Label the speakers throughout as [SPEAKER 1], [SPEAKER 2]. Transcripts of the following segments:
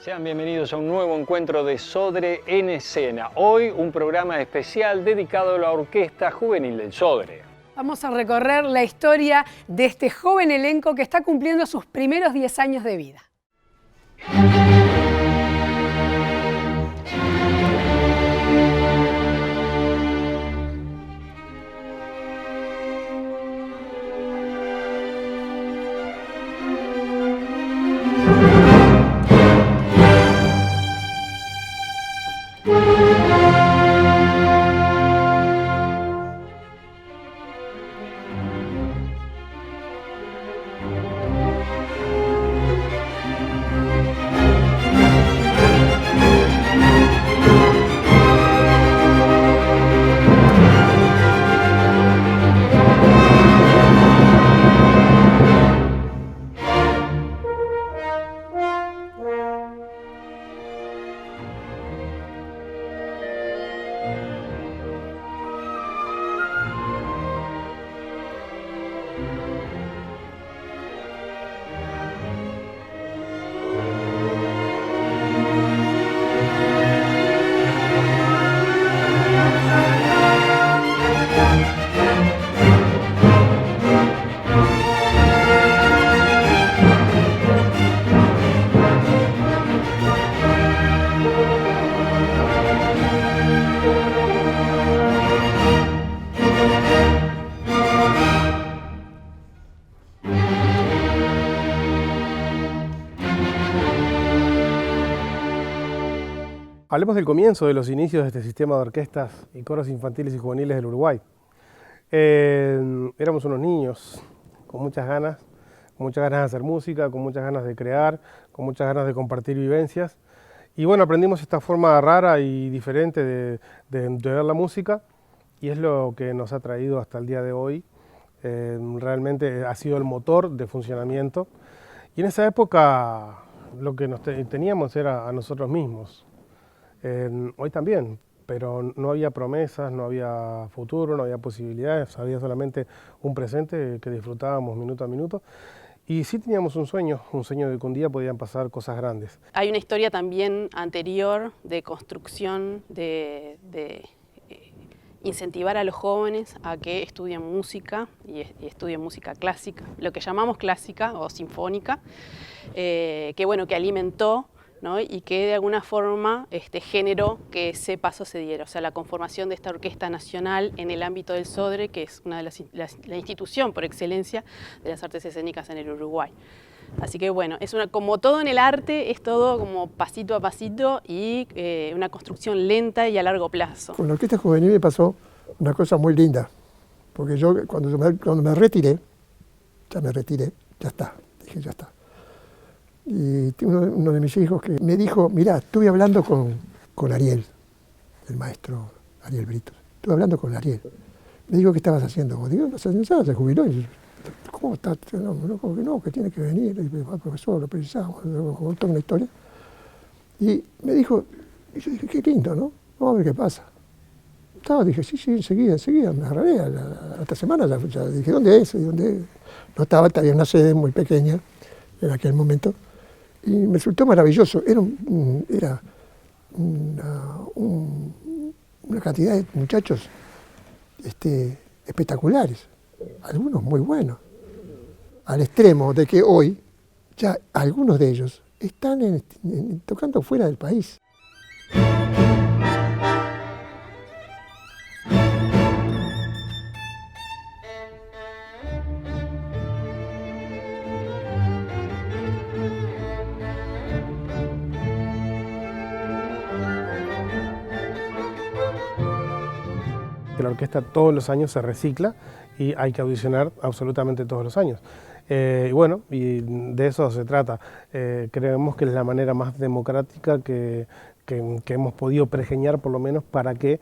[SPEAKER 1] Sean bienvenidos a un nuevo encuentro de Sodre en Escena. Hoy un programa especial dedicado a la Orquesta Juvenil del Sodre.
[SPEAKER 2] Vamos a recorrer la historia de este joven elenco que está cumpliendo sus primeros 10 años de vida.
[SPEAKER 3] Hablemos del comienzo de los inicios de este sistema de orquestas y coros infantiles y juveniles del Uruguay. Éramos unos niños con muchas ganas de hacer música, con muchas ganas de crear, con muchas ganas de compartir vivencias. Y bueno, aprendimos esta forma rara y diferente de ver la música y es lo que nos ha traído hasta el día de hoy. Realmente ha sido el motor de funcionamiento. Y en esa época lo que teníamos era a nosotros mismos. Hoy también, pero no había promesas, no había futuro, no había posibilidades, había solamente un presente que disfrutábamos minuto a minuto. Y sí teníamos un sueño de que un día podían pasar cosas grandes.
[SPEAKER 4] Hay una historia también anterior de construcción, de incentivar a los jóvenes a que estudien música y estudien música clásica, lo que llamamos clásica o sinfónica, que alimentó, ¿no? Y que de alguna forma generó que ese paso se diera, o sea, la conformación de esta orquesta nacional en el ámbito del Sodre, que es una de la institución por excelencia de las artes escénicas en el Uruguay. Así que bueno, como todo en el arte, es todo como pasito a pasito y una construcción lenta y a largo plazo.
[SPEAKER 5] Con la orquesta juvenil me pasó una cosa muy linda, porque yo cuando me retiré, ya está, dije ya está. Y uno de mis hijos que me dijo, mirá, estuve hablando con Ariel, el maestro Ariel Brito. Estuve hablando con Ariel. Me dijo, ¿qué estabas haciendo? Digo, no sé, se jubiló. Y yo, ¿cómo está? No, que tiene que venir. Y el profesor, lo precisamos, contó una historia. Y me dijo, y yo dije, qué lindo, ¿no? Vamos a ver qué pasa. Dije, sí, enseguida. Me agarré, a la otra semana ya dije, ¿dónde es? No estaba, había una sede muy pequeña en aquel momento. Y me resultó maravilloso, era una cantidad de muchachos espectaculares, algunos muy buenos, al extremo de que hoy ya algunos de ellos están tocando fuera del país.
[SPEAKER 3] La orquesta todos los años se recicla y hay que audicionar absolutamente todos los años. Y de eso se trata. Creemos que es la manera más democrática que hemos podido pergeñar, por lo menos, para que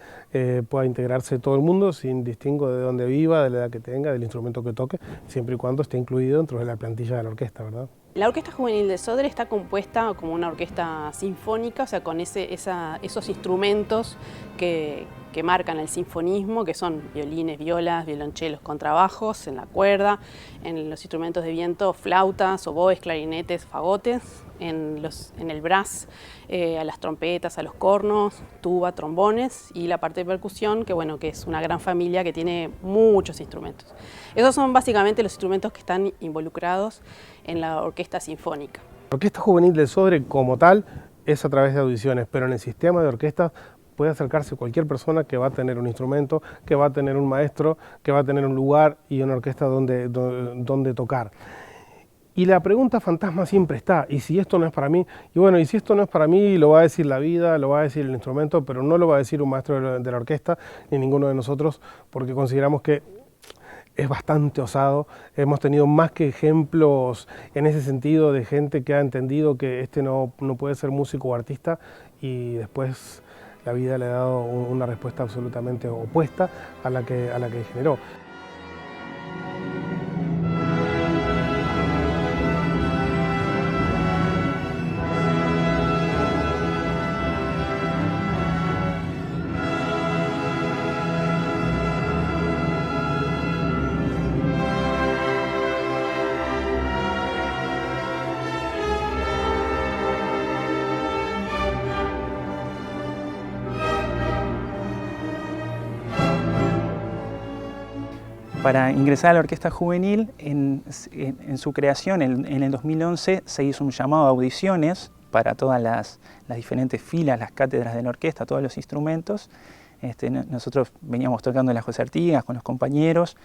[SPEAKER 3] pueda integrarse todo el mundo sin distingo de dónde viva, de la edad que tenga, del instrumento que toque, siempre y cuando esté incluido dentro de la plantilla de la orquesta, ¿verdad?
[SPEAKER 4] La Orquesta Juvenil del Sodre está compuesta como una orquesta sinfónica, o sea, con esos instrumentos que que marcan el sinfonismo, que son violines, violas, violonchelos, contrabajos, en la cuerda, en los instrumentos de viento, flautas, oboes, clarinetes, fagotes, en el brass, a las trompetas, a los cornos, tuba, trombones y la parte de percusión, que bueno, que es una gran familia que tiene muchos instrumentos. Esos son básicamente los instrumentos que están involucrados en la orquesta sinfónica.
[SPEAKER 3] La Orquesta Juvenil del Sodre como tal es a través de audiciones, pero en el sistema de orquestas puede acercarse cualquier persona que va a tener un instrumento, que va a tener un maestro, que va a tener un lugar y una orquesta donde tocar. Y la pregunta fantasma siempre está, ¿y si esto no es para mí? Y bueno, y si esto no es para mí, lo va a decir la vida, lo va a decir el instrumento, pero no lo va a decir un maestro de la orquesta, ni ninguno de nosotros, porque consideramos que es bastante osado. Hemos tenido más que ejemplos en ese sentido de gente que ha entendido que este no puede ser músico o artista y después la vida le ha dado una respuesta absolutamente opuesta a la que generó.
[SPEAKER 6] Para ingresar a la Orquesta Juvenil, en su creación, en el 2011, se hizo un llamado a audiciones para todas las diferentes filas, las cátedras de la orquesta, todos los instrumentos. Nosotros veníamos tocando en la José Artigas con los compañeros,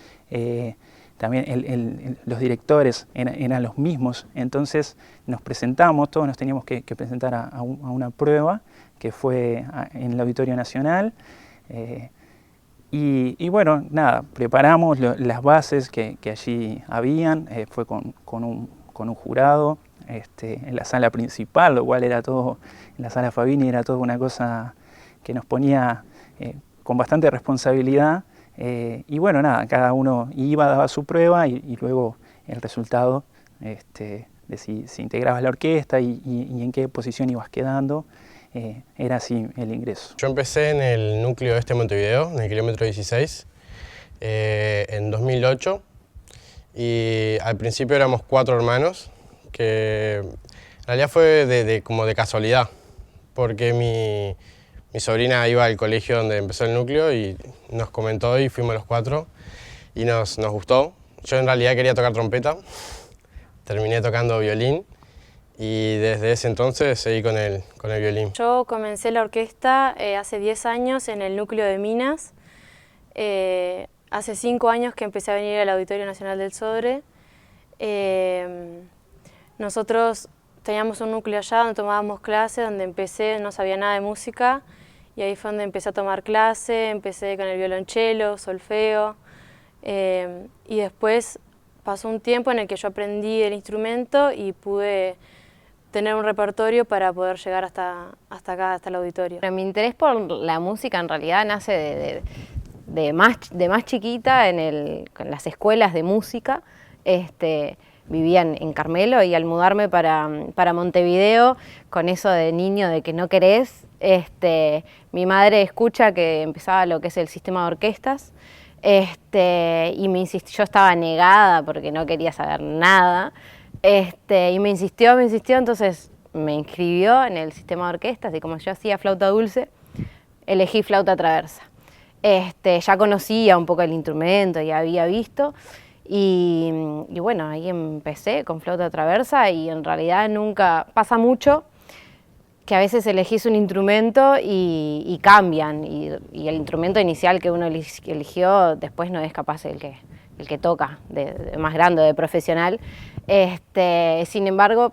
[SPEAKER 6] también los directores eran los mismos, entonces nos presentamos, todos nos teníamos que presentar a una prueba que fue en el Auditorio Nacional. Y bueno, nada, preparamos las bases que allí habían, fue con un jurado en la sala principal, lo cual era todo, en la sala Fabini era toda una cosa que nos ponía con bastante responsabilidad. Y bueno, nada, cada uno iba, daba su prueba y luego el resultado de si integrabas a la orquesta y en qué posición ibas quedando. Era así el ingreso.
[SPEAKER 7] Yo empecé en el núcleo este de Montevideo, en el kilómetro 16, en 2008 y al principio éramos 4 hermanos, que en realidad fue como de casualidad, porque mi sobrina iba al colegio donde empezó el núcleo y nos comentó y fuimos los 4 y nos gustó. Yo en realidad quería tocar trompeta, terminé tocando violín. Y desde ese entonces seguí con el violín.
[SPEAKER 8] Yo comencé la orquesta hace 10 años en el núcleo de Minas. Hace 5 años que empecé a venir al Auditorio Nacional del Sodre. Nosotros teníamos un núcleo allá donde tomábamos clases, donde empecé, no sabía nada de música. Y ahí fue donde empecé a tomar clase, empecé con el violonchelo, solfeo. Y después pasó un tiempo en el que yo aprendí el instrumento y pude tener un repertorio para poder llegar hasta acá, hasta el auditorio.
[SPEAKER 9] Pero mi interés por la música en realidad nace de más chiquita en las escuelas de música. Vivía en Carmelo y al mudarme para Montevideo, con eso de niño de que no querés, mi madre escucha que empezaba lo que es el sistema de orquestas y me insistió, yo estaba negada porque no quería saber nada. Y me insistió, entonces me inscribió en el sistema de orquestas y como yo hacía flauta dulce, elegí flauta traversa. Ya conocía un poco el instrumento, ya había visto y bueno, ahí empecé con flauta traversa y en realidad nunca, pasa mucho que a veces elegís un instrumento y cambian y el instrumento inicial que uno eligió después no es capaz el que toca, de más grande, de profesional. Sin embargo,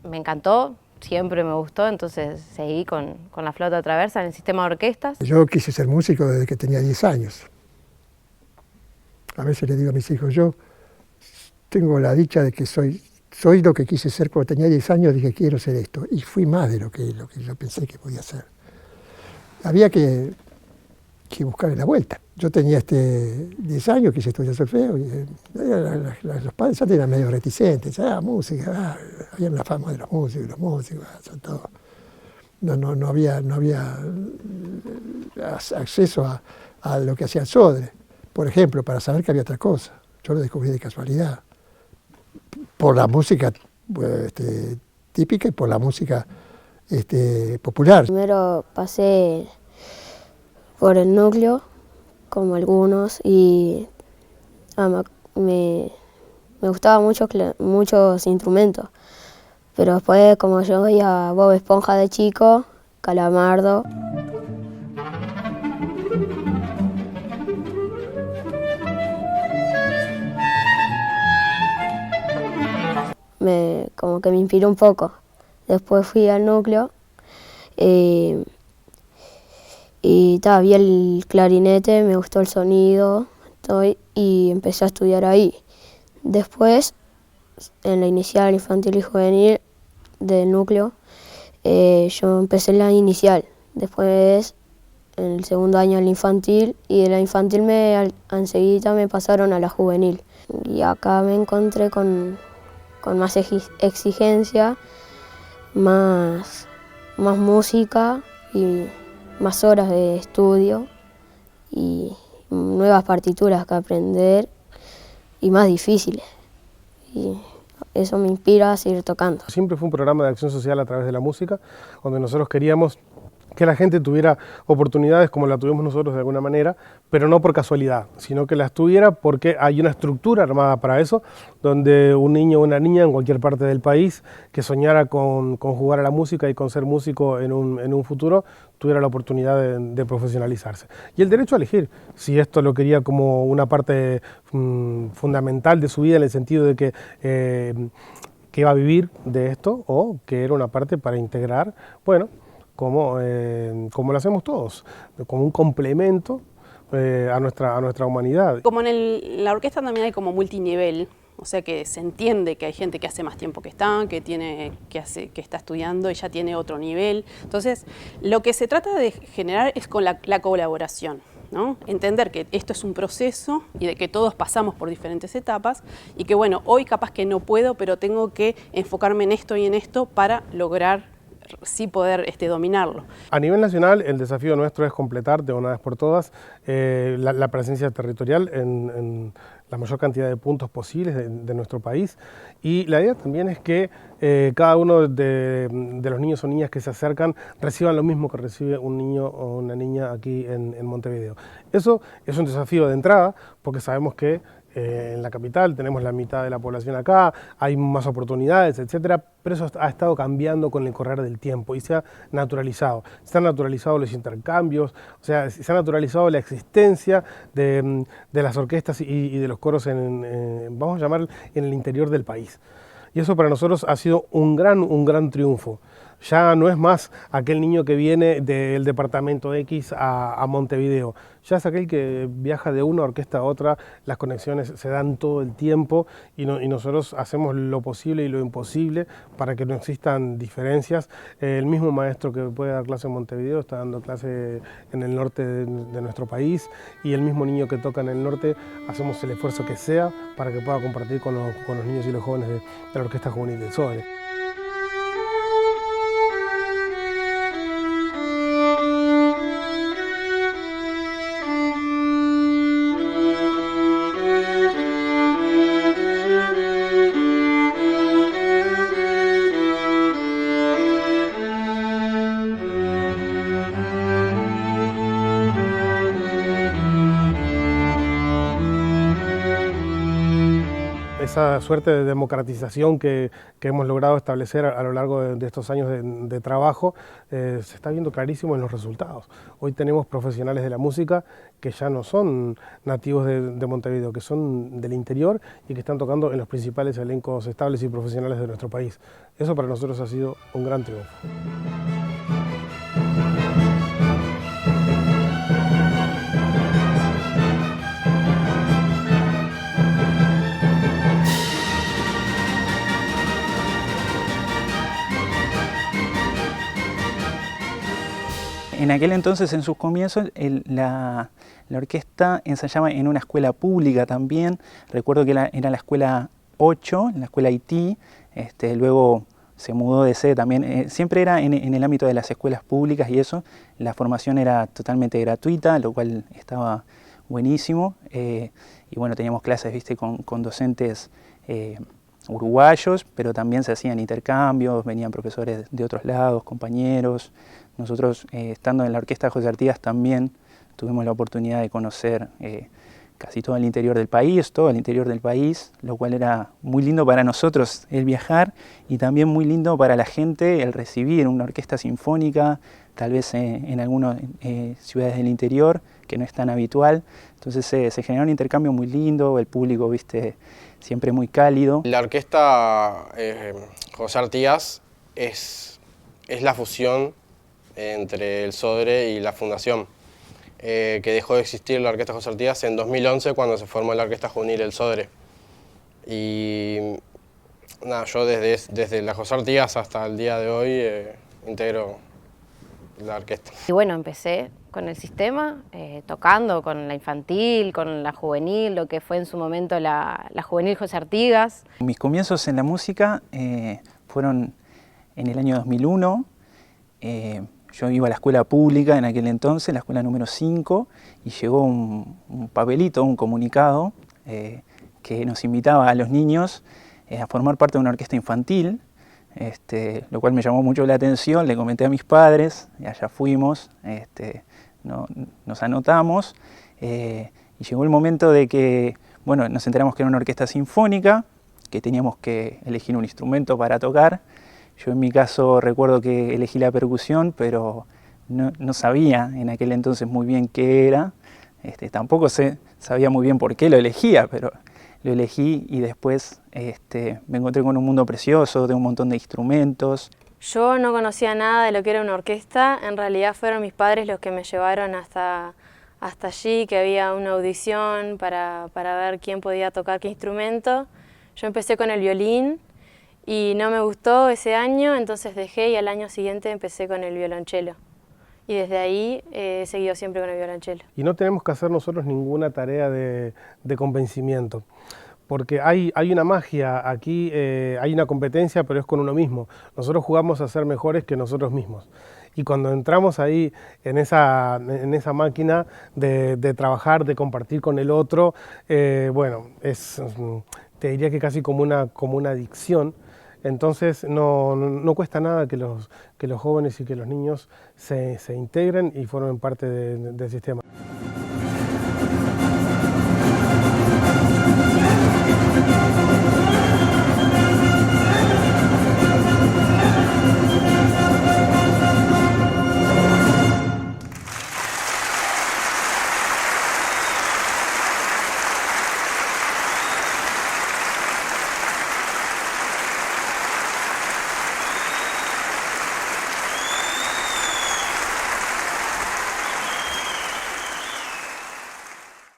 [SPEAKER 9] me encantó, siempre me gustó, entonces seguí con la flauta traversa en el sistema de orquestas.
[SPEAKER 5] Yo quise ser músico desde que tenía 10 años. A veces le digo a mis hijos, yo tengo la dicha de que soy lo que quise ser cuando tenía 10 años, dije quiero ser esto, y fui más de lo que yo pensé que podía ser. Había que buscarle la vuelta. Yo tenía 10 años, quise estudiar solfeo, y los padres antes eran medio reticentes, música, había una fama de los músicos, todo. No había acceso a lo que hacía el Sodre, por ejemplo, para saber que había otra cosa. Yo lo descubrí de casualidad, por la música típica y por la música popular.
[SPEAKER 10] Primero pasé por el núcleo, como algunos, y me gustaban muchos instrumentos. Pero después, como yo veía Bob Esponja de chico, Calamardo. Como que me inspiró un poco. Después fui al núcleo y vi el clarinete, me gustó el sonido y empecé a estudiar ahí. Después, en la inicial, infantil y juvenil del núcleo, yo empecé en la inicial. Después, en el segundo año, en la infantil, y de la infantil enseguida me pasaron a la juvenil. Y acá me encontré con más exigencia, más música y más horas de estudio y nuevas partituras que aprender y más difíciles. Y eso me inspira a seguir tocando.
[SPEAKER 3] Siempre fue un programa de acción social a través de la música, donde nosotros queríamos que la gente tuviera oportunidades como la tuvimos nosotros de alguna manera, pero no por casualidad, sino que las tuviera porque hay una estructura armada para eso, donde un niño o una niña en cualquier parte del país que soñara con jugar a la música y con ser músico en un futuro, tuviera la oportunidad de profesionalizarse. Y el derecho a elegir, si esto lo quería como una parte fundamental de su vida, en el sentido de que iba a vivir de esto, o que era una parte para integrar, bueno, como lo hacemos todos, como un complemento a nuestra humanidad.
[SPEAKER 4] Como en la orquesta también hay como multinivel, o sea que se entiende que hay gente que hace más tiempo que está, que está estudiando y ya tiene otro nivel. Entonces, lo que se trata de generar es con la colaboración, ¿no? Entender que esto es un proceso y de que todos pasamos por diferentes etapas y que bueno, hoy capaz que no puedo, pero tengo que enfocarme en esto y en esto para lograr sí poder dominarlo.
[SPEAKER 3] A nivel nacional, el desafío nuestro es completar de una vez por todas la presencia territorial en la mayor cantidad de puntos posibles de nuestro país, y la idea también es que cada uno de los niños o niñas que se acercan reciban lo mismo que recibe un niño o una niña aquí en Montevideo. Eso es un desafío de entrada, porque sabemos que en la capital tenemos la mitad de la población acá, hay más oportunidades, etcétera, pero eso ha estado cambiando con el correr del tiempo y se ha naturalizado. Se han naturalizado los intercambios, o sea, se ha naturalizado la existencia de las orquestas y de los coros vamos a llamar, en el interior del país. Y eso para nosotros ha sido un gran triunfo. Ya no es más aquel niño que viene del departamento X a Montevideo, ya es aquel que viaja de una orquesta a otra, las conexiones se dan todo el tiempo y nosotros hacemos lo posible y lo imposible para que no existan diferencias. El mismo maestro que puede dar clase en Montevideo está dando clase en el norte de nuestro país, y el mismo niño que toca en el norte hacemos el esfuerzo que sea para que pueda compartir con los niños y los jóvenes de la Orquesta Juvenil del Sodre. Esa suerte de democratización que hemos logrado establecer a lo largo de estos años de trabajo se está viendo clarísimo en los resultados. Hoy tenemos profesionales de la música que ya no son nativos de Montevideo, que son del interior y que están tocando en los principales elencos estables y profesionales de nuestro país. Eso para nosotros ha sido un gran triunfo.
[SPEAKER 6] En aquel entonces, en sus comienzos, la orquesta ensayaba en una escuela pública también. Recuerdo que era la escuela 8, la escuela Haití. Luego se mudó de sede también. Siempre era en el ámbito de las escuelas públicas y eso. La formación era totalmente gratuita, lo cual estaba buenísimo. Y bueno, teníamos clases, ¿viste? con docentes uruguayos, pero también se hacían intercambios, venían profesores de otros lados, compañeros. Nosotros, estando en la Orquesta José Artigas, también tuvimos la oportunidad de conocer casi todo el interior del país, lo cual era muy lindo para nosotros el viajar y también muy lindo para la gente el recibir una orquesta sinfónica, tal vez en algunas ciudades del interior, que no es tan habitual. Entonces se generó un intercambio muy lindo, el público, viste, siempre muy cálido.
[SPEAKER 7] La orquesta José Artigas es la fusión entre el Sodre y la Fundación, que dejó de existir la Orquesta José Artigas en 2011 cuando se formó la Orquesta Juvenil El Sodre. Y nada, yo desde la José Artigas hasta el día de hoy integro la orquesta.
[SPEAKER 9] Y bueno, empecé con el sistema, tocando con la infantil, con la juvenil, lo que fue en su momento la juvenil José Artigas.
[SPEAKER 6] Mis comienzos en la música fueron en el año 2001. Yo iba a la escuela pública en aquel entonces, la escuela número 5, y llegó un papelito, un comunicado, que nos invitaba a los niños a formar parte de una orquesta infantil, lo cual me llamó mucho la atención. Le comenté a mis padres, y allá fuimos, nos anotamos, y llegó el momento de que, bueno, nos enteramos que era una orquesta sinfónica, que teníamos que elegir un instrumento para tocar. Yo en mi caso recuerdo que elegí la percusión, pero no sabía en aquel entonces muy bien qué era. Tampoco sabía muy bien por qué lo elegía, pero lo elegí y después me encontré con un mundo precioso, de un montón de instrumentos.
[SPEAKER 8] Yo no conocía nada de lo que era una orquesta, en realidad fueron mis padres los que me llevaron hasta allí, que había una audición para ver quién podía tocar qué instrumento. Yo empecé con el violín y no me gustó ese año, entonces dejé y al año siguiente empecé con el violonchelo. Y desde ahí he seguido siempre con el violonchelo.
[SPEAKER 3] Y no tenemos que hacer nosotros ninguna tarea de convencimiento, porque hay una magia aquí, hay una competencia, pero es con uno mismo. Nosotros jugamos a ser mejores que nosotros mismos. Y cuando entramos ahí en esa máquina de trabajar, de compartir con el otro, bueno, te diría que casi como una adicción. Entonces no cuesta nada que los jóvenes y que los niños se integren y formen parte del sistema.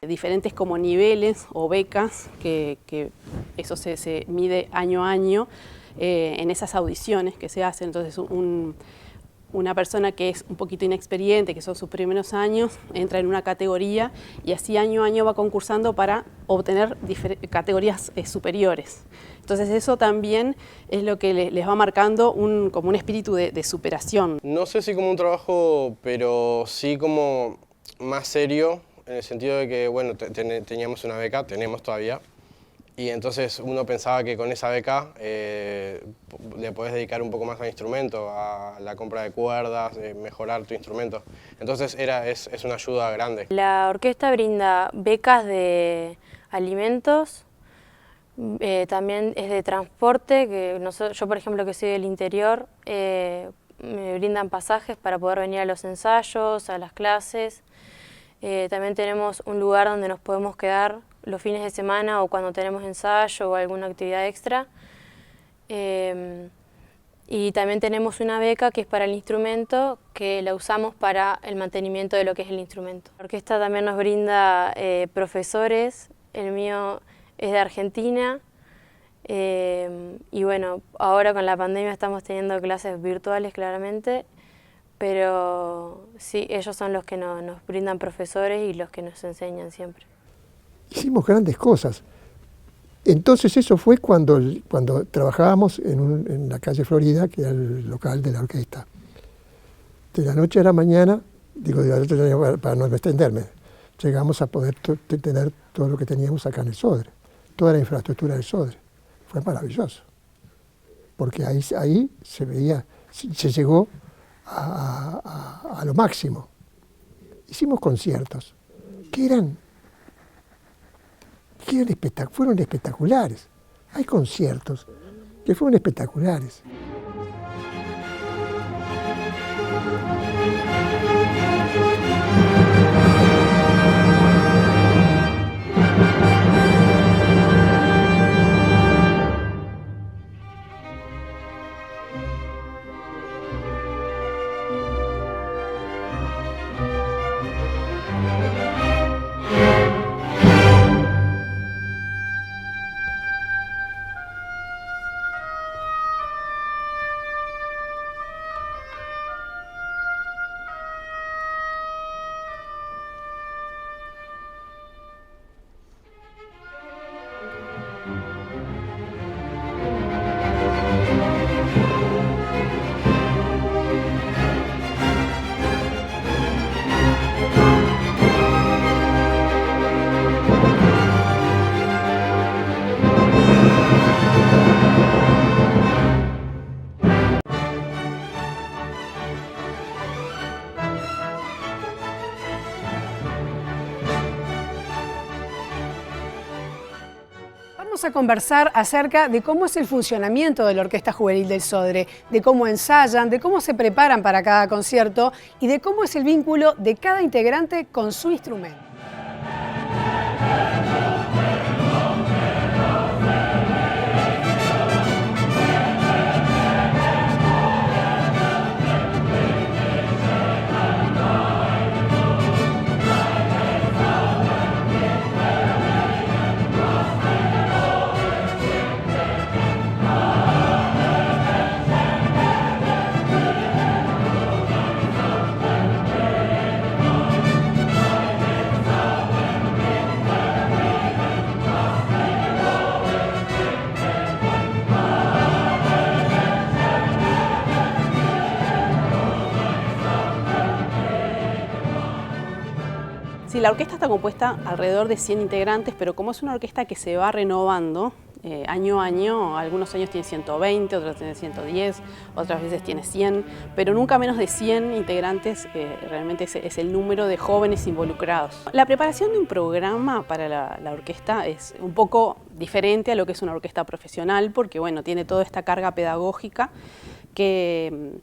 [SPEAKER 4] Diferentes como niveles o becas, que eso se mide año a año en esas audiciones que se hacen. Entonces una persona que es un poquito inexperiente, que son sus primeros años, entra en una categoría y así año a año va concursando para obtener categorías superiores. Entonces eso también es lo que les va marcando como un espíritu de superación.
[SPEAKER 7] No sé si como un trabajo, pero sí como más serio, en el sentido de que, bueno, teníamos una beca, tenemos todavía, y entonces uno pensaba que con esa beca le podés dedicar un poco más al instrumento, a la compra de cuerdas, mejorar tu instrumento. Entonces es una ayuda grande.
[SPEAKER 8] La orquesta brinda becas de alimentos, también es de transporte, que yo por ejemplo que soy del interior, me brindan pasajes para poder venir a los ensayos, a las clases. También tenemos un lugar donde nos podemos quedar los fines de semana o cuando tenemos ensayo o alguna actividad extra. Y también tenemos una beca que es para el instrumento, que la usamos para el mantenimiento de lo que es el instrumento. La orquesta también nos brinda profesores, el mío es de Argentina, y bueno, ahora con la pandemia estamos teniendo clases virtuales claramente, pero sí, ellos son los que nos brindan profesores y los que nos enseñan siempre.
[SPEAKER 5] Hicimos grandes cosas. Entonces eso fue cuando trabajábamos en la calle Florida, que era el local de la orquesta. De la noche a la mañana, digo de la noche a la mañana para no extenderme, llegamos a poder tener todo lo que teníamos acá en el Sodre, toda la infraestructura del Sodre. Fue maravilloso, porque ahí se veía, se llegó a lo máximo. Hicimos conciertos que fueron espectaculares. Hay conciertos que fueron espectaculares.
[SPEAKER 2] Vamos a conversar acerca de cómo es el funcionamiento de la Orquesta Juvenil del Sodre, de cómo ensayan, de cómo se preparan para cada concierto y de cómo es el vínculo de cada integrante con su instrumento.
[SPEAKER 4] Sí, la orquesta está compuesta alrededor de 100 integrantes, pero como es una orquesta que se va renovando año a año, algunos años tiene 120, otros tiene 110, otras veces tiene 100, pero nunca menos de 100 integrantes, realmente es el número de jóvenes involucrados. La preparación de un programa para la orquesta es un poco diferente a lo que es una orquesta profesional, porque bueno, tiene toda esta carga pedagógica que...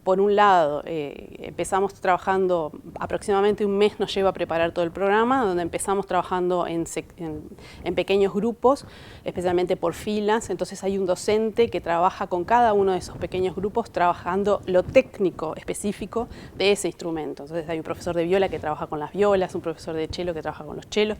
[SPEAKER 4] por un lado, empezamos trabajando, aproximadamente un mes nos lleva a preparar todo el programa, donde empezamos trabajando en pequeños grupos, especialmente por filas. Entonces hay un docente que trabaja con cada uno de esos pequeños grupos, trabajando lo técnico específico de ese instrumento. Entonces hay un profesor de viola que trabaja con las violas, un profesor de cello que trabaja con los chelos,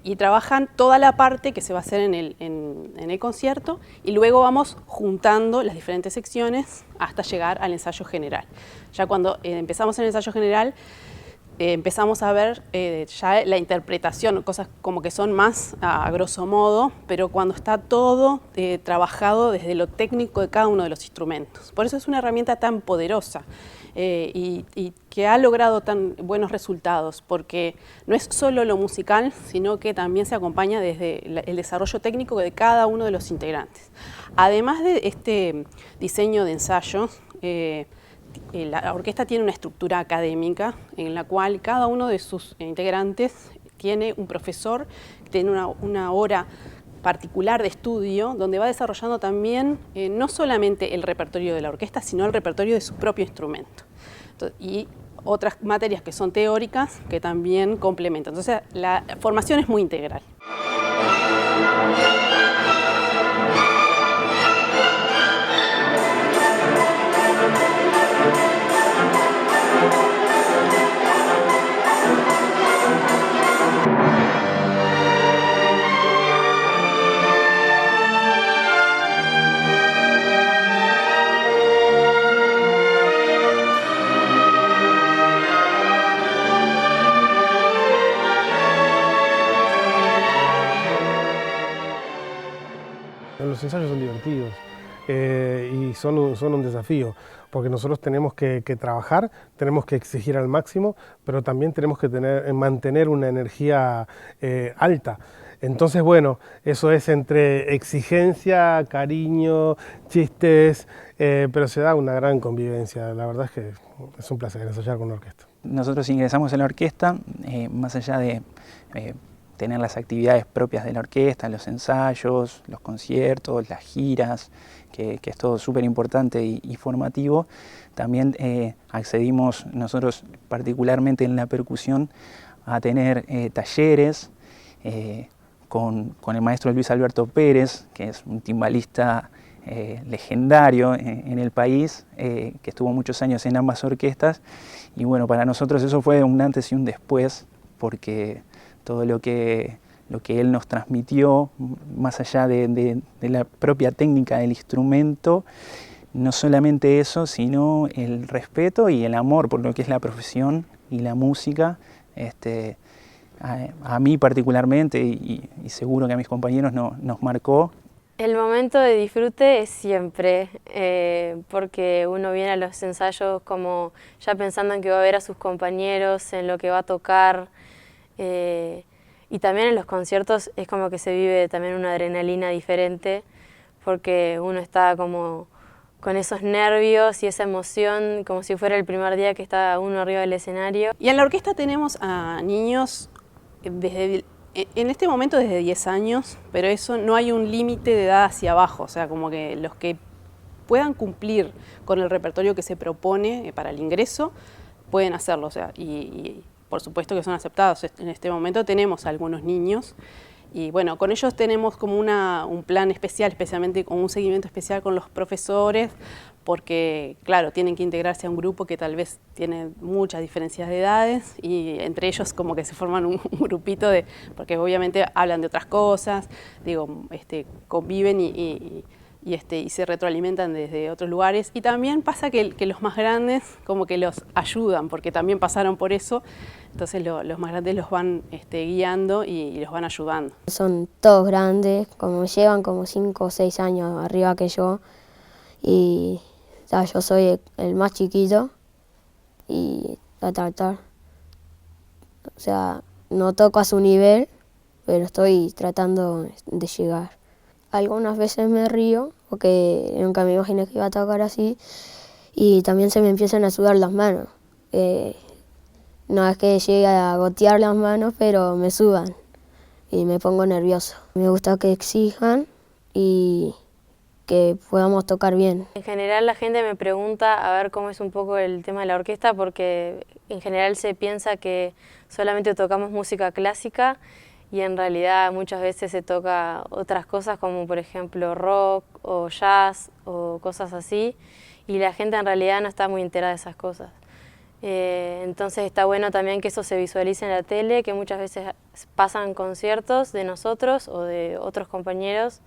[SPEAKER 4] y trabajan toda la parte que se va a hacer en el concierto, y luego vamos juntando las diferentes secciones hasta llegar al ensayo general. Ya cuando empezamos en el ensayo general, empezamos a ver ya la interpretación, cosas como que son más a grosso modo, pero cuando está todo trabajado desde lo técnico de cada uno de los instrumentos. Por eso es una herramienta tan poderosa y que ha logrado tan buenos resultados, porque no es solo lo musical, sino que también se acompaña desde el desarrollo técnico de cada uno de los integrantes. Además de este diseño de ensayos, la orquesta tiene una estructura académica en la cual cada uno de sus integrantes tiene un profesor, tiene una hora particular de estudio donde va desarrollando también no solamente el repertorio de la orquesta, sino el repertorio de su propio instrumento. Y otras materias que son teóricas que también complementan. Entonces la formación es muy integral.
[SPEAKER 3] los ensayos son divertidos y son un desafío, porque nosotros tenemos que trabajar, tenemos que exigir al máximo, pero también tenemos que mantener una energía alta. Entonces, bueno, eso es entre exigencia, cariño, chistes, pero se da una gran convivencia. La verdad es que es un placer ensayar con una orquesta.
[SPEAKER 6] Nosotros ingresamos en la orquesta, más allá de tener las actividades propias de la orquesta, los ensayos, los conciertos, las giras, que es todo súper importante y formativo. También accedimos nosotros, particularmente en la percusión, a tener talleres con el maestro Luis Alberto Pérez, que es un timbalista legendario en el país, que estuvo muchos años en ambas orquestas. Y bueno, para nosotros eso fue un antes y un después, porque todo lo que él nos transmitió, más allá de la propia técnica del instrumento, no solamente eso, sino el respeto y el amor por lo que es la profesión y la música. A mí particularmente, y seguro que a mis compañeros nos marcó.
[SPEAKER 8] El momento de disfrute es siempre, porque uno viene a los ensayos como ya pensando en que va a ver a sus compañeros, en lo que va a tocar, y también en los conciertos es como que se vive también una adrenalina diferente, porque uno está como con esos nervios y esa emoción, como si fuera el primer día que está uno arriba del escenario.
[SPEAKER 4] Y en la orquesta tenemos a niños en este momento desde 10 años, pero eso no hay un límite de edad hacia abajo, o sea, como que los que puedan cumplir con el repertorio que se propone para el ingreso, pueden hacerlo, o sea, y por supuesto que son aceptados. En este momento tenemos algunos niños y bueno, con ellos tenemos como un plan especial, especialmente con un seguimiento especial con los profesores, porque claro, tienen que integrarse a un grupo que tal vez tiene muchas diferencias de edades y entre ellos como que se forman un grupito porque obviamente hablan de otras cosas, digo, conviven y se retroalimentan desde otros lugares. Y también pasa que los más grandes como que los ayudan, porque también pasaron por eso, entonces los más grandes los van guiando y los van ayudando.
[SPEAKER 10] Son todos grandes, llevan como 5 o 6 años arriba que yo, y yo soy el más chiquito y o sea, no toco a su nivel, pero estoy tratando de llegar. Algunas veces me río, porque nunca me imaginé que iba a tocar así, y también se me empiezan a sudar las manos. No es que llegue a gotear las manos, pero me sudan y me pongo nervioso. Me gusta que exijan y que podamos tocar bien.
[SPEAKER 8] En general la gente me pregunta a ver cómo es un poco el tema de la orquesta, porque en general se piensa que solamente tocamos música clásica, y en realidad muchas veces se toca otras cosas como por ejemplo rock o jazz o cosas así, y la gente en realidad no está muy enterada de esas cosas. Entonces está bueno también que eso se visualice en la tele, que muchas veces pasan conciertos de nosotros o de otros compañeros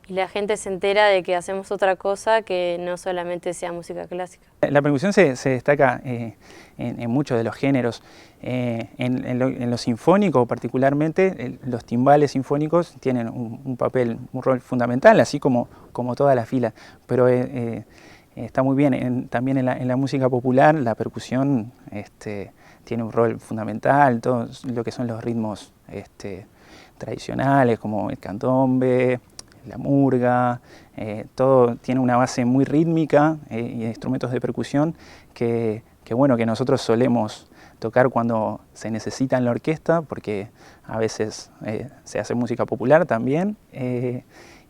[SPEAKER 8] y la gente se entera de que hacemos otra cosa que no solamente sea música clásica.
[SPEAKER 6] La percusión se destaca en muchos de los géneros. En lo sinfónico particularmente, los timbales sinfónicos tienen un rol fundamental, así como toda la fila, pero está muy bien. También en la música popular la percusión tiene un rol fundamental, todo lo que son los ritmos tradicionales como el candombe, la murga, todo tiene una base muy rítmica y de instrumentos de percusión que nosotros solemos tocar cuando se necesita en la orquesta, porque a veces se hace música popular también,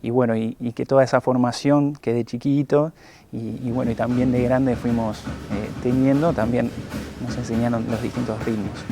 [SPEAKER 6] y que toda esa formación que de chiquito y también de grande fuimos teniendo, también nos enseñaron los distintos ritmos.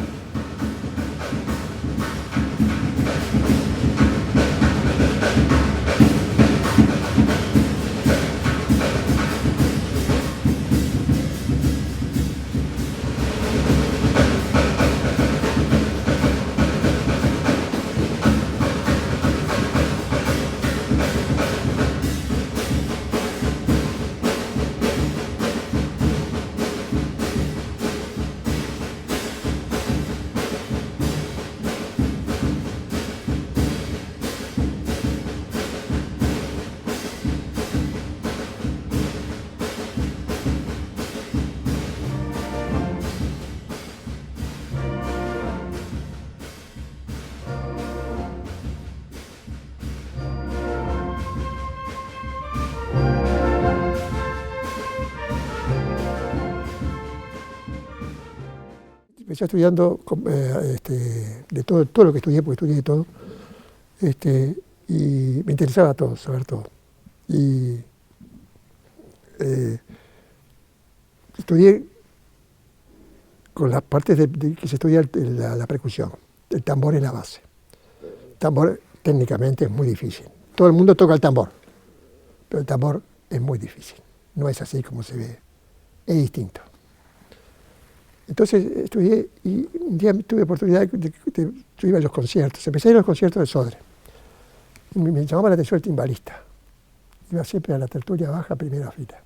[SPEAKER 5] empecé estudiando de todo lo que estudié, porque estudié de todo, y me interesaba todo, saber todo. Y estudié con las partes que se estudia la percusión. El tambor es la base. El tambor técnicamente es muy difícil. Todo el mundo toca el tambor, pero el tambor es muy difícil. No es así como se ve, es distinto. Entonces estudié y un día tuve oportunidad yo iba a los conciertos, empecé a ir a los conciertos de Sodre. Y me llamaba la atención el timbalista. Iba siempre a la tertulia baja, primera fila,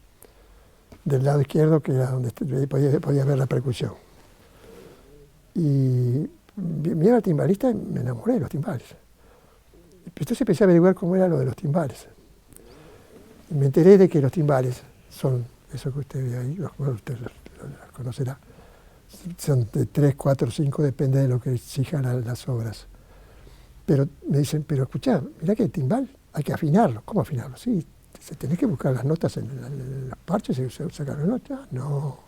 [SPEAKER 5] del lado izquierdo, que era donde podía ver la percusión. Y miraba al timbalista y me enamoré de los timbales. Entonces empecé a averiguar cómo era lo de los timbales. Y me enteré de que los timbales son, eso que usted ve ahí, usted los conocerá, son de 3, 4, 5, depende de lo que exijan las obras. Pero me dicen, pero escuchá, mirá que el timbal hay que afinarlo. ¿Cómo afinarlo? Sí, tenés que buscar las notas en los parches y sacar las notas. No,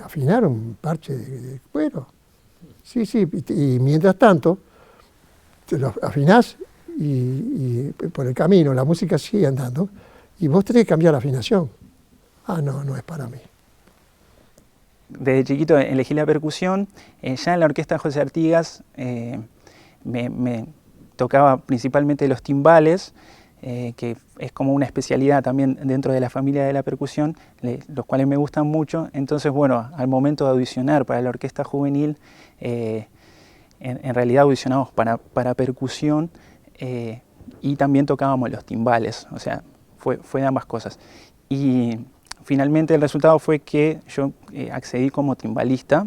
[SPEAKER 5] afinar un parche de cuero. Sí, y mientras tanto, te lo afinás y por el camino la música sigue andando y vos tenés que cambiar la afinación. Ah, no es para mí.
[SPEAKER 6] Desde chiquito elegí la percusión. Ya en la orquesta José Artigas me tocaba principalmente los timbales, que es como una especialidad también dentro de la familia de la percusión, los cuales me gustan mucho. Entonces, bueno, al momento de audicionar para la orquesta juvenil, en realidad audicionamos para percusión y también tocábamos los timbales, o sea, fue de ambas cosas. Y finalmente el resultado fue que yo accedí como timbalista.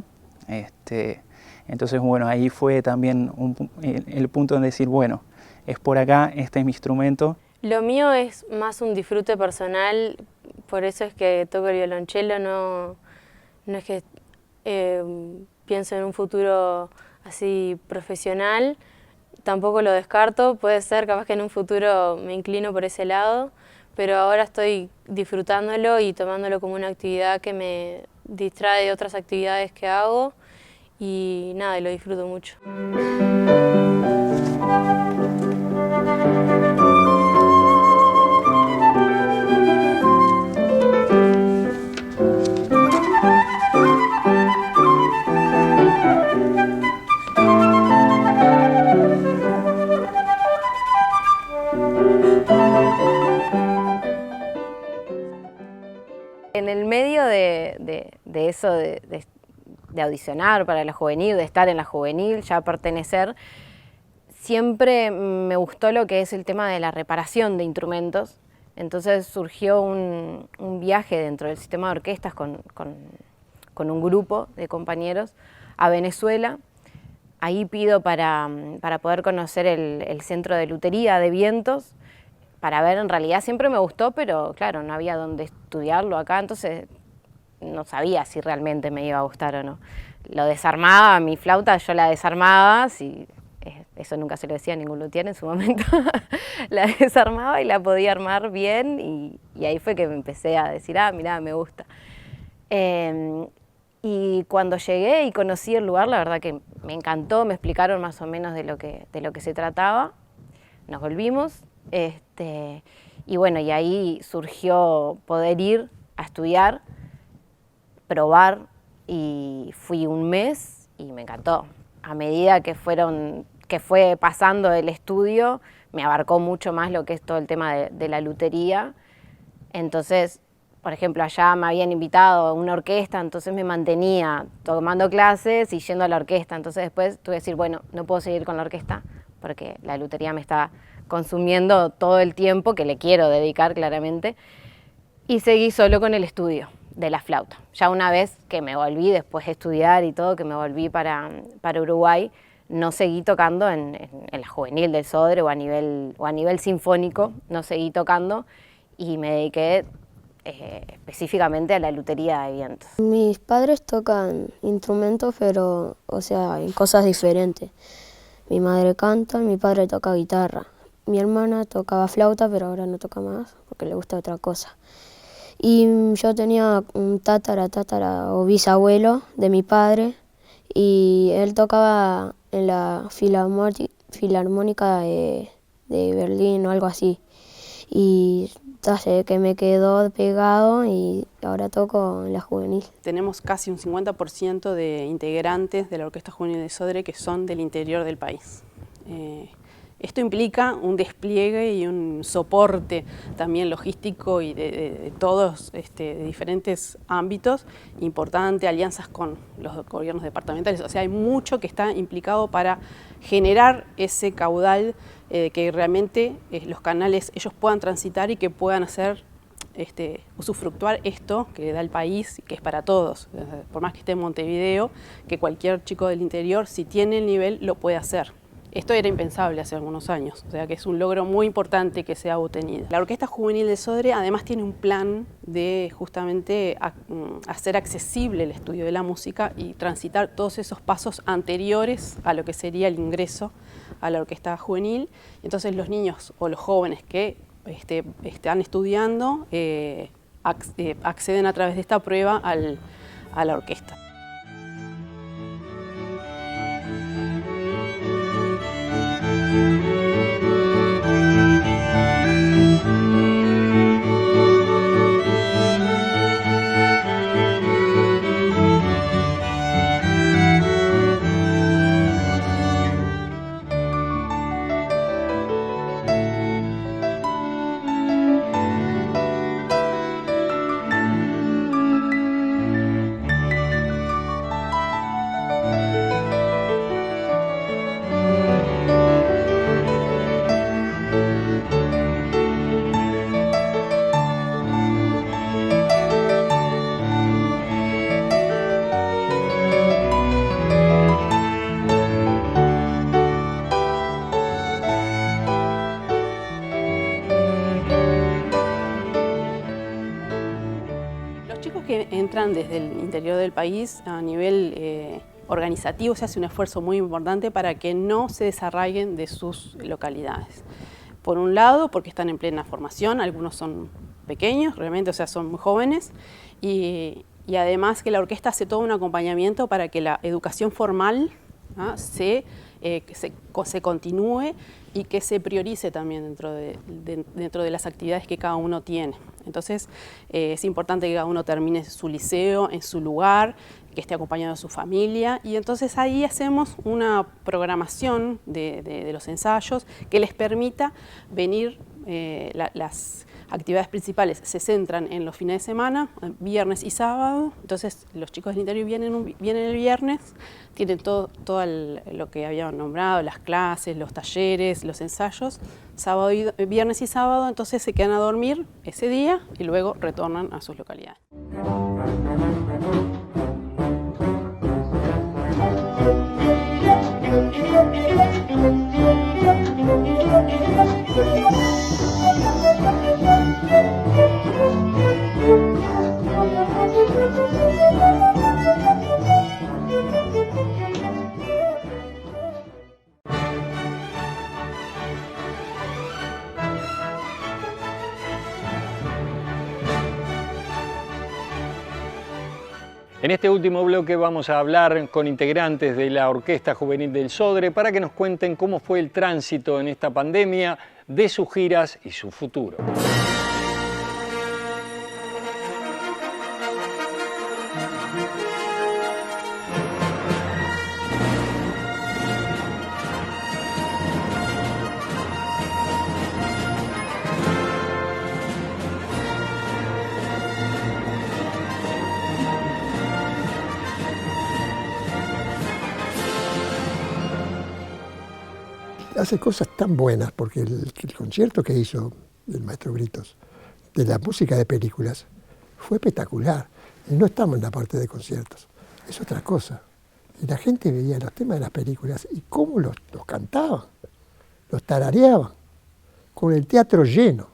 [SPEAKER 6] Entonces, bueno, ahí fue también el punto de decir, bueno, es por acá, este es mi instrumento.
[SPEAKER 8] Lo mío es más un disfrute personal, por eso es que toco el violonchelo, no es que pienso en un futuro así profesional, tampoco lo descarto, puede ser, capaz que en un futuro me inclino por ese lado, pero ahora estoy disfrutándolo y tomándolo como una actividad que me distrae de otras actividades que hago y nada, y lo disfruto mucho.
[SPEAKER 9] En el medio de eso, de audicionar para la juvenil, de estar en la juvenil, ya pertenecer, siempre me gustó lo que es el tema de la reparación de instrumentos. Entonces surgió un viaje dentro del sistema de orquestas con un grupo de compañeros a Venezuela. Ahí pido para poder conocer el centro de lutería de vientos, para ver, en realidad siempre me gustó, pero claro, no había dónde estudiarlo acá, entonces no sabía si realmente me iba a gustar o no. Lo desarmaba, mi flauta yo la desarmaba, eso nunca se lo decía a ningún luthier en su momento, la desarmaba y la podía armar bien y ahí fue que me empecé a decir, mirá, me gusta. Y cuando llegué y conocí el lugar, la verdad que me encantó, me explicaron más o menos de lo que se trataba, nos volvimos. Y bueno, y ahí surgió poder ir a estudiar, probar, y fui un mes y me encantó. A medida que fue pasando el estudio, me abarcó mucho más lo que es todo el tema de la lutería. Entonces, por ejemplo, allá me habían invitado a una orquesta, entonces me mantenía tomando clases y yendo a la orquesta. Entonces después tuve que decir, bueno, no puedo seguir con la orquesta porque la lutería me está consumiendo todo el tiempo que le quiero dedicar claramente, y seguí solo con el estudio de la flauta. Ya una vez que me volví después de estudiar y todo, que me volví para Uruguay, no seguí tocando en la juvenil del Sodre o a nivel sinfónico, no seguí tocando y me dediqué específicamente a la lutería de vientos.
[SPEAKER 10] Mis padres tocan instrumentos, pero, o sea, en cosas diferentes. Mi madre canta, mi padre toca guitarra. Mi hermana tocaba flauta, pero ahora no toca más porque le gusta otra cosa. Y yo tenía un tatara o bisabuelo de mi padre y él tocaba en la Filarmónica de Berlín o algo así. Y entonces que me quedó pegado y ahora toco en la juvenil.
[SPEAKER 4] Tenemos casi un 50% de integrantes de la Orquesta Juvenil del Sodre que son del interior del país. Esto implica un despliegue y un soporte también logístico y de todos, de diferentes ámbitos, importante, alianzas con los gobiernos departamentales. O sea, hay mucho que está implicado para generar ese caudal que realmente los canales ellos puedan transitar y que puedan hacer usufructuar esto que da el país y que es para todos. Por más que esté en Montevideo, que cualquier chico del interior, si tiene el nivel, lo puede hacer. Esto era impensable hace algunos años, o sea que es un logro muy importante que se ha obtenido. La Orquesta Juvenil del Sodre además tiene un plan de justamente hacer accesible el estudio de la música y transitar todos esos pasos anteriores a lo que sería el ingreso a la Orquesta Juvenil. Entonces los niños o los jóvenes que están estudiando acceden a través de esta prueba a la orquesta. Que entran desde el interior del país a nivel organizativo se hace un esfuerzo muy importante para que no se desarraiguen de sus localidades. Por un lado, porque están en plena formación, algunos son pequeños, realmente, o sea, son muy jóvenes, y además que la orquesta hace todo un acompañamiento para que la educación formal se continúe y que se priorice también dentro de las actividades que cada uno tiene. Entonces es importante que cada uno termine su liceo en su lugar, que esté acompañado de su familia, y entonces ahí hacemos una programación de los ensayos que les permita venir. Las actividades principales se centran en los fines de semana, viernes y sábado. Entonces los chicos del interior vienen el viernes, tienen todo lo que habían nombrado, las clases, los talleres, los ensayos, viernes y sábado, entonces se quedan a dormir ese día y luego retornan a sus localidades.
[SPEAKER 1] En este último bloque vamos a hablar con integrantes de la Orquesta Juvenil del Sodre para que nos cuenten cómo fue el tránsito en esta pandemia, de sus giras y su futuro.
[SPEAKER 5] Hace cosas tan buenas, porque el concierto que hizo el maestro Britos de la música de películas fue espectacular. Y no estamos en la parte de conciertos, es otra cosa. Y la gente veía los temas de las películas y cómo los cantaban, los tarareaban, con el teatro lleno.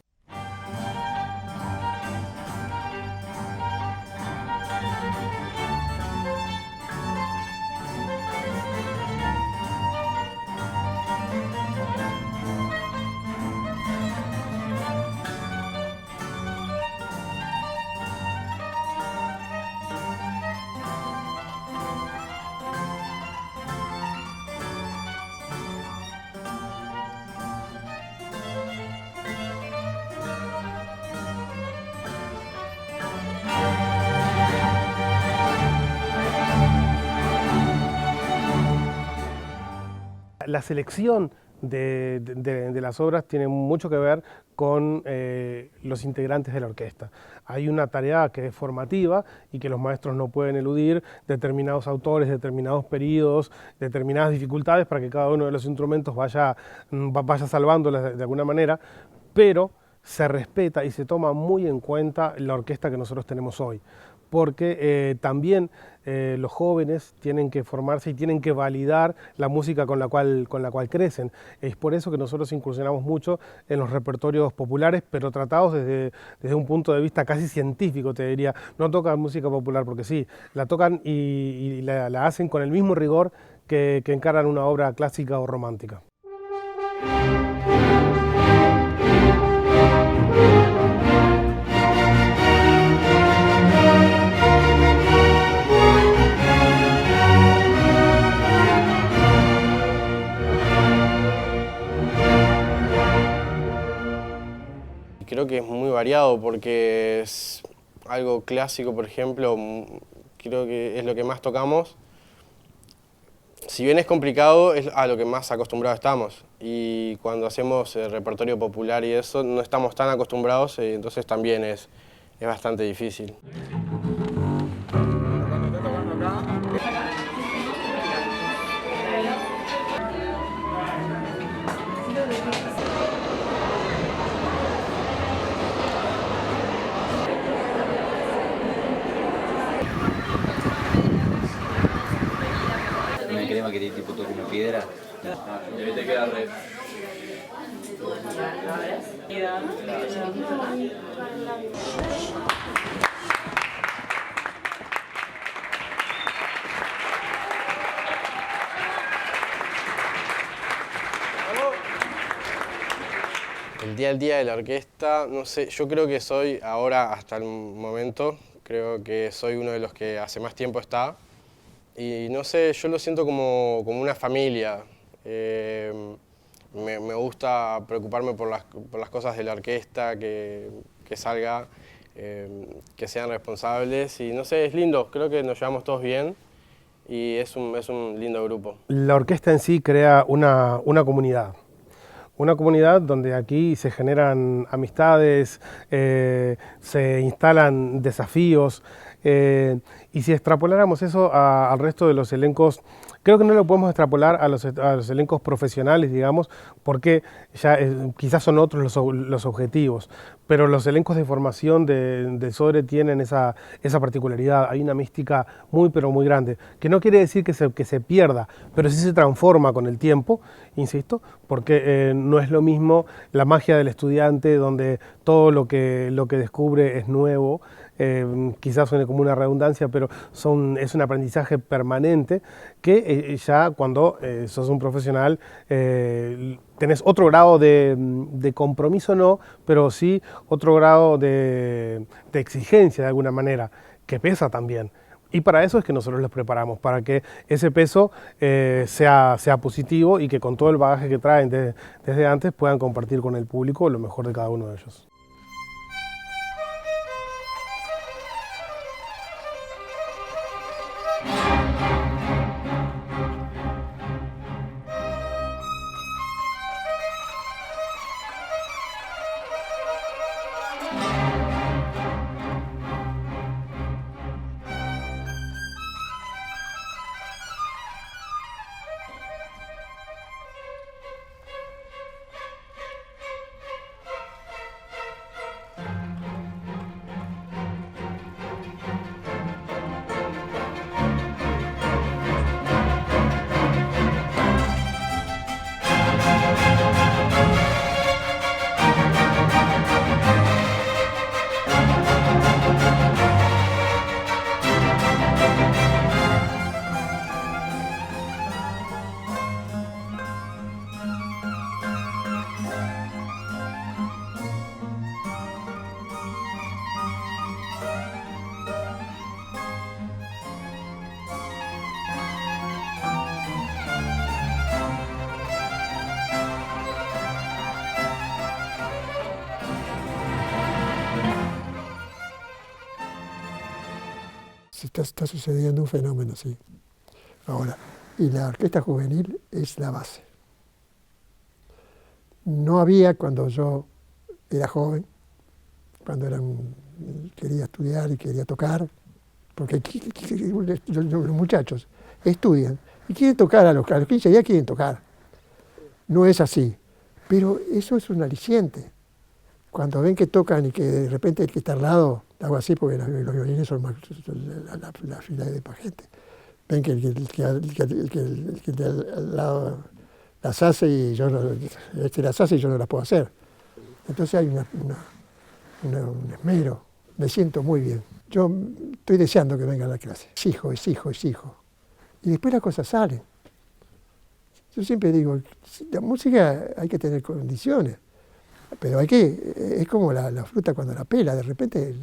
[SPEAKER 3] la selección de las obras tiene mucho que ver con los integrantes de la orquesta. Hay una tarea que es formativa y que los maestros no pueden eludir, determinados autores, determinados periodos, determinadas dificultades para que cada uno de los instrumentos vaya salvándolas de alguna manera, pero se respeta y se toma muy en cuenta la orquesta que nosotros tenemos hoy, porque también los jóvenes tienen que formarse y tienen que validar la música con la cual crecen. Es por eso que nosotros incursionamos mucho en los repertorios populares, pero tratados desde un punto de vista casi científico, te diría. No tocan música popular porque sí, la tocan y la hacen con el mismo rigor que encaran una obra clásica o romántica.
[SPEAKER 7] Creo que es muy variado porque es algo clásico, por ejemplo, creo que es lo que más tocamos. Si bien es complicado, es a lo que más acostumbrados estamos. Y cuando hacemos repertorio popular y eso, no estamos tan acostumbrados, entonces también es bastante difícil.
[SPEAKER 11] Una crema que tiene tipo todo como piedra. Y ahí te queda re.
[SPEAKER 7] El día al día de la orquesta, no sé, yo creo que soy ahora, hasta el momento, creo que soy uno de los que hace más tiempo está. Y no sé, yo lo siento como una familia. Me gusta preocuparme por las cosas de la orquesta, que salga, que sean responsables. Y no sé, es lindo, creo que nos llevamos todos bien y es un lindo grupo.
[SPEAKER 3] La orquesta en sí crea una comunidad. Una comunidad donde aquí se generan amistades, se instalan desafíos, y si extrapoláramos eso al resto de los elencos, creo que no lo podemos extrapolar a los elencos profesionales, digamos, porque ya quizás son otros los objetivos, pero los elencos de formación de Sodre tienen esa particularidad. Hay una mística muy pero muy grande, que no quiere decir que se pierda, pero sí se transforma con el tiempo, insisto, porque no es lo mismo la magia del estudiante, donde todo lo que descubre es nuevo. Quizás suene como una redundancia, pero es un aprendizaje permanente que ya cuando sos un profesional tenés otro grado de compromiso, no, pero sí otro grado de exigencia de alguna manera, que pesa también. Y para eso es que nosotros los preparamos, para que ese peso sea positivo y que con todo el bagaje que traen desde antes puedan compartir con el público lo mejor de cada uno de ellos.
[SPEAKER 5] Está sucediendo un fenómeno así ahora. Y la orquesta juvenil es la base. no había cuando yo era joven, cuando quería estudiar y quería tocar, porque los muchachos estudian y quieren tocar a los 15 días, quieren tocar. No es así, pero eso es un aliciente. Cuando ven que tocan y que de repente el que está al lado, hago así porque los violines son más la fila de más gente. Ven que el que de al lado las hace y yo no, las hace y yo no las puedo hacer. Entonces hay un esmero, me siento muy bien. Yo estoy deseando que venga a la clase. Exijo. Y después las cosas salen. Yo siempre digo, la música hay que tener condiciones, pero es como la fruta cuando la pela, de repente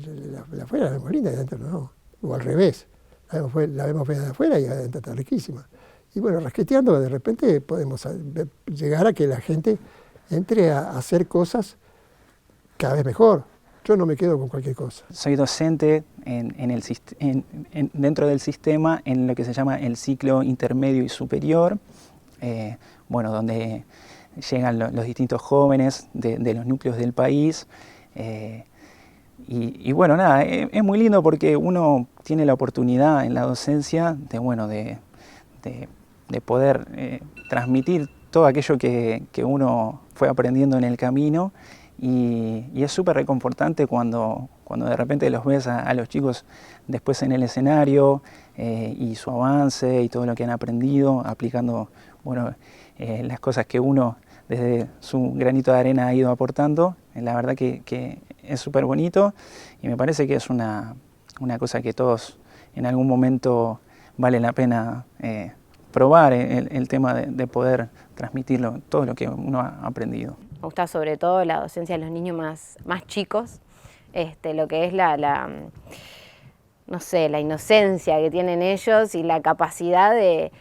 [SPEAKER 5] la afuera la vemos linda y adentro no, o al revés, la vemos fea de afuera y adentro está riquísima. Y bueno, rasqueteando de repente podemos llegar a que la gente entre a hacer cosas cada vez mejor. Yo no me quedo con cualquier cosa.
[SPEAKER 6] Soy docente dentro del sistema en lo que se llama el ciclo intermedio y superior, bueno, donde llegan los distintos jóvenes de los núcleos del país. Y bueno, nada, es muy lindo porque uno tiene la oportunidad en la docencia de poder transmitir todo aquello que uno fue aprendiendo en el camino. Y es súper reconfortante cuando de repente los ves a los chicos después en el escenario y su avance y todo lo que han aprendido, aplicando las cosas que uno desde su granito de arena ha ido aportando. La verdad que es súper bonito y me parece que es una cosa que todos en algún momento vale la pena probar, el tema de poder transmitirlo, todo lo que uno ha aprendido.
[SPEAKER 9] Me gusta sobre todo la docencia de los niños más chicos, lo que es no sé, la inocencia que tienen ellos y la capacidad de,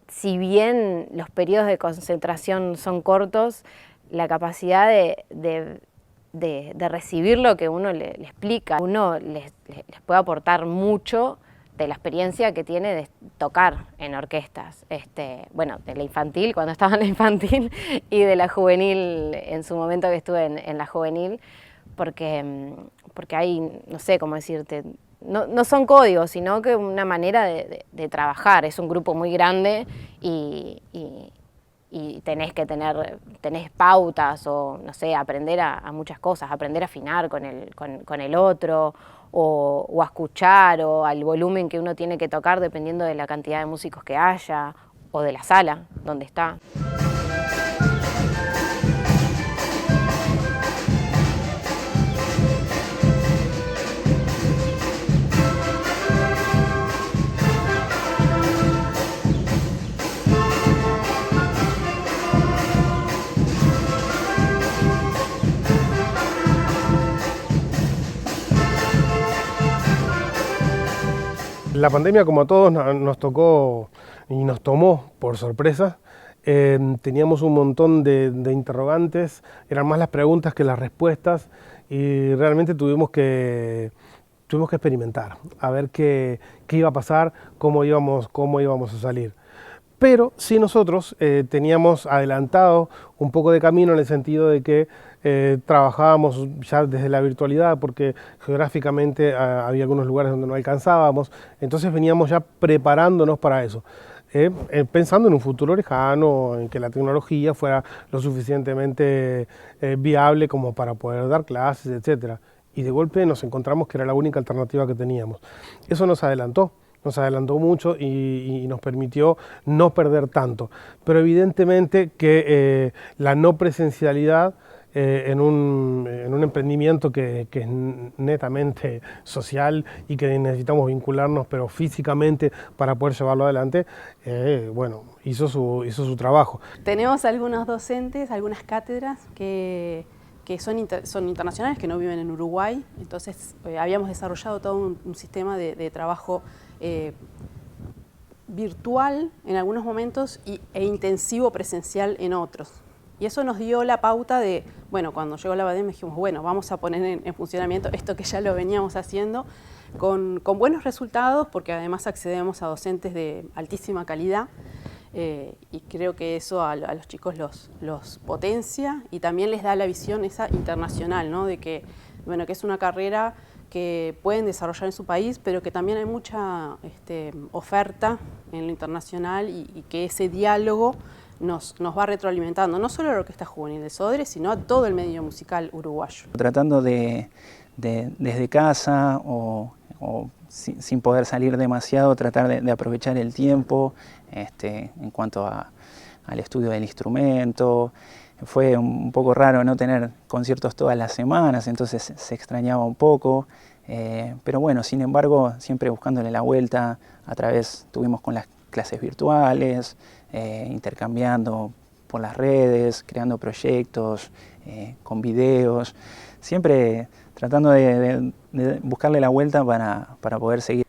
[SPEAKER 9] si bien los periodos de concentración son cortos, la capacidad de recibir lo que uno le explica. Uno les puede aportar mucho de la experiencia que tiene de tocar en orquestas, de la infantil, cuando estaba en la infantil, y de la juvenil, en su momento que estuve en la juvenil, porque hay, no sé cómo decirte, no son códigos, sino que una manera de trabajar. Es un grupo muy grande y tenés pautas o, no sé, aprender a muchas cosas, aprender a afinar con el otro, o a escuchar, o al volumen que uno tiene que tocar dependiendo de la cantidad de músicos que haya, o de la sala donde está.
[SPEAKER 3] La pandemia, como a todos, nos tocó y nos tomó por sorpresa. Teníamos un montón de interrogantes, eran más las preguntas que las respuestas, y realmente tuvimos que experimentar, a ver qué iba a pasar, cómo íbamos a salir. Pero sí nosotros teníamos adelantado un poco de camino en el sentido de que trabajábamos ya desde la virtualidad, porque geográficamente había algunos lugares donde no alcanzábamos, entonces veníamos ya preparándonos para eso, pensando en un futuro lejano, en que la tecnología fuera lo suficientemente viable como para poder dar clases, etc. Y de golpe nos encontramos que era la única alternativa que teníamos. Eso nos adelantó mucho y nos permitió no perder tanto. Pero evidentemente que la no presencialidad en un emprendimiento que es netamente social y que necesitamos vincularnos, pero físicamente para poder llevarlo adelante, hizo su trabajo.
[SPEAKER 4] Tenemos algunos docentes, algunas cátedras que son internacionales, que no viven en Uruguay. Entonces habíamos desarrollado todo un sistema de trabajo virtual en algunos momentos e intensivo presencial en otros. Y eso nos dio la pauta de, cuando llegó la pandemia dijimos, vamos a poner en funcionamiento esto que ya lo veníamos haciendo con buenos resultados, porque además accedemos a docentes de altísima calidad. y creo que eso a los chicos los potencia y también les da la visión esa internacional, ¿no? De que, bueno, que es una carrera que pueden desarrollar en su país, pero que también hay mucha oferta en lo internacional y que ese diálogo nos va retroalimentando, no solo a la Orquesta Juvenil del Sodre, sino a todo el medio musical uruguayo.
[SPEAKER 6] Tratando desde casa o sin poder salir demasiado, tratar de aprovechar el tiempo en cuanto al estudio del instrumento. Fue un poco raro no tener conciertos todas las semanas, entonces se extrañaba un poco, pero bueno, sin embargo, siempre buscándole la vuelta, tuvimos con las clases virtuales, intercambiando por las redes, creando proyectos, con videos, siempre tratando de buscarle la vuelta para poder seguir.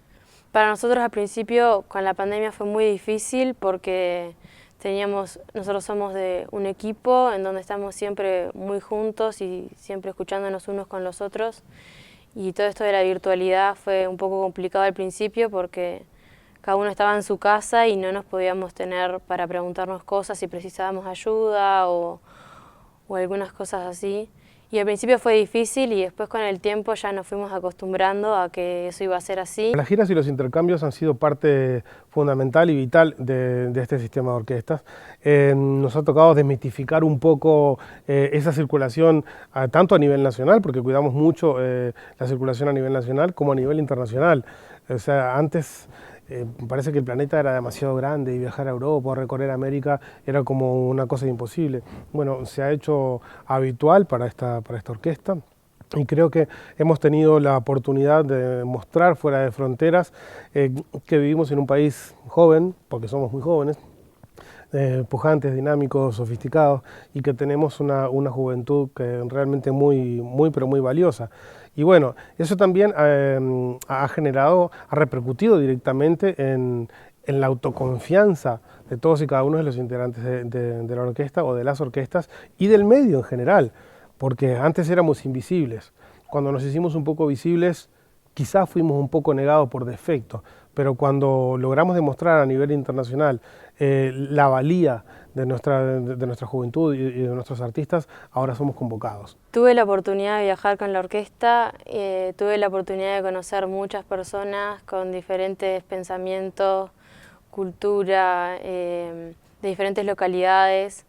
[SPEAKER 8] Para nosotros al principio con la pandemia fue muy difícil porque nosotros somos de un equipo en donde estamos siempre muy juntos y siempre escuchándonos unos con los otros, y todo esto de la virtualidad fue un poco complicado al principio porque cada uno estaba en su casa y no nos podíamos tener para preguntarnos cosas si precisábamos ayuda o algunas cosas así. Y al principio fue difícil y después con el tiempo ya nos fuimos acostumbrando a que eso iba a ser así.
[SPEAKER 3] Las giras y los intercambios han sido parte fundamental y vital de este sistema de orquestas. Nos ha tocado desmitificar un poco esa circulación tanto a nivel nacional, porque cuidamos mucho la circulación a nivel nacional, como a nivel internacional. O sea, antes parece que el planeta era demasiado grande y viajar a Europa o recorrer América era como una cosa imposible. Bueno, se ha hecho habitual para esta orquesta y creo que hemos tenido la oportunidad de mostrar fuera de fronteras que vivimos en un país joven, porque somos muy jóvenes, pujantes, dinámicos, sofisticados, y que tenemos una juventud que realmente muy pero muy valiosa. Y bueno, eso también ha repercutido directamente en la autoconfianza de todos y cada uno de los integrantes de la orquesta o de las orquestas y del medio en general, porque antes éramos invisibles. Cuando nos hicimos un poco visibles, quizás fuimos un poco negados por defecto, pero cuando logramos demostrar a nivel internacional la valía de nuestra juventud y de nuestros artistas, ahora somos convocados.
[SPEAKER 8] Tuve la oportunidad de viajar con la orquesta, tuve la oportunidad de conocer muchas personas con diferentes pensamientos, cultura, de diferentes localidades,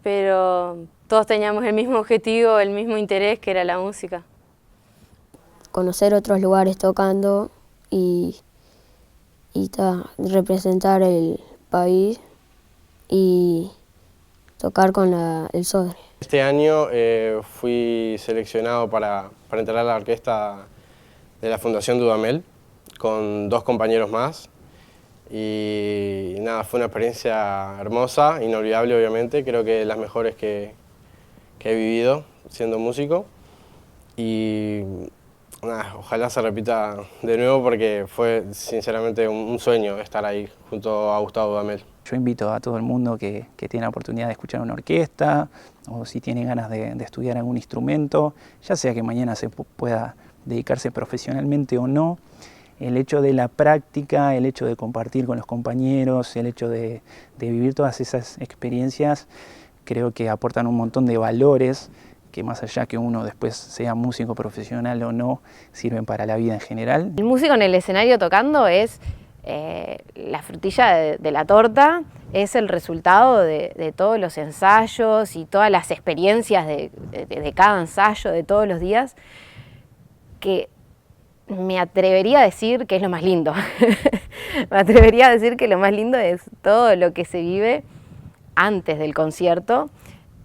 [SPEAKER 8] pero todos teníamos el mismo objetivo, el mismo interés, que era la música.
[SPEAKER 10] Conocer otros lugares tocando y representar el país y tocar con el Sodre.
[SPEAKER 7] Este año fui seleccionado para integrar la orquesta de la Fundación Dudamel con 2 compañeros más, y nada, fue una experiencia hermosa, inolvidable obviamente, creo que de las mejores que he vivido siendo músico, y nada, ojalá se repita de nuevo porque fue sinceramente un sueño estar ahí junto a Gustavo Dudamel.
[SPEAKER 6] Yo invito a todo el mundo que tiene la oportunidad de escuchar una orquesta o si tiene ganas de estudiar algún instrumento, ya sea que mañana se pueda dedicarse profesionalmente o no, el hecho de la práctica, el hecho de compartir con los compañeros, el hecho de vivir todas esas experiencias, creo que aportan un montón de valores que más allá que uno después sea músico profesional o no, sirven para la vida en general.
[SPEAKER 9] El músico en el escenario tocando es la frutilla de la torta, es el resultado de todos los ensayos y todas las experiencias de cada ensayo, de todos los días, que me atrevería a decir que es lo más lindo. Me atrevería a decir que lo más lindo es todo lo que se vive antes del concierto,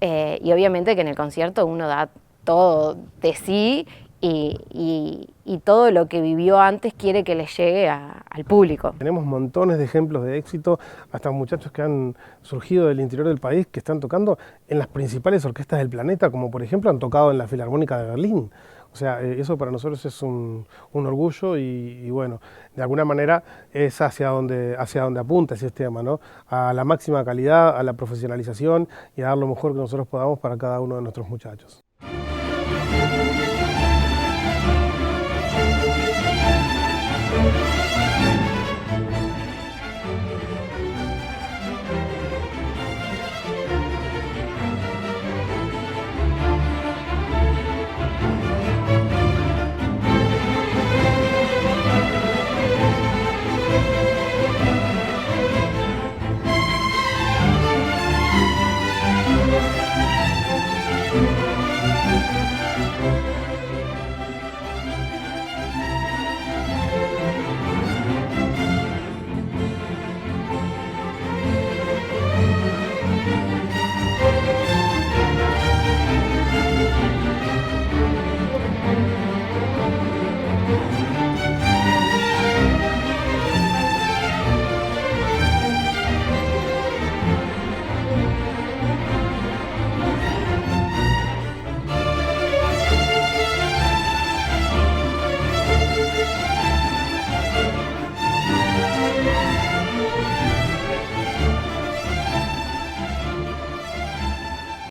[SPEAKER 9] y obviamente que en el concierto uno da todo de sí y todo lo que vivió antes quiere que le llegue al público.
[SPEAKER 3] Tenemos montones de ejemplos de éxito, hasta muchachos que han surgido del interior del país que están tocando en las principales orquestas del planeta, como por ejemplo han tocado en la Filarmónica de Berlín. O sea, eso para nosotros es un orgullo y bueno, de alguna manera es hacia donde apunta ese sistema, ¿no? A la máxima calidad, a la profesionalización y a dar lo mejor que nosotros podamos para cada uno de nuestros muchachos.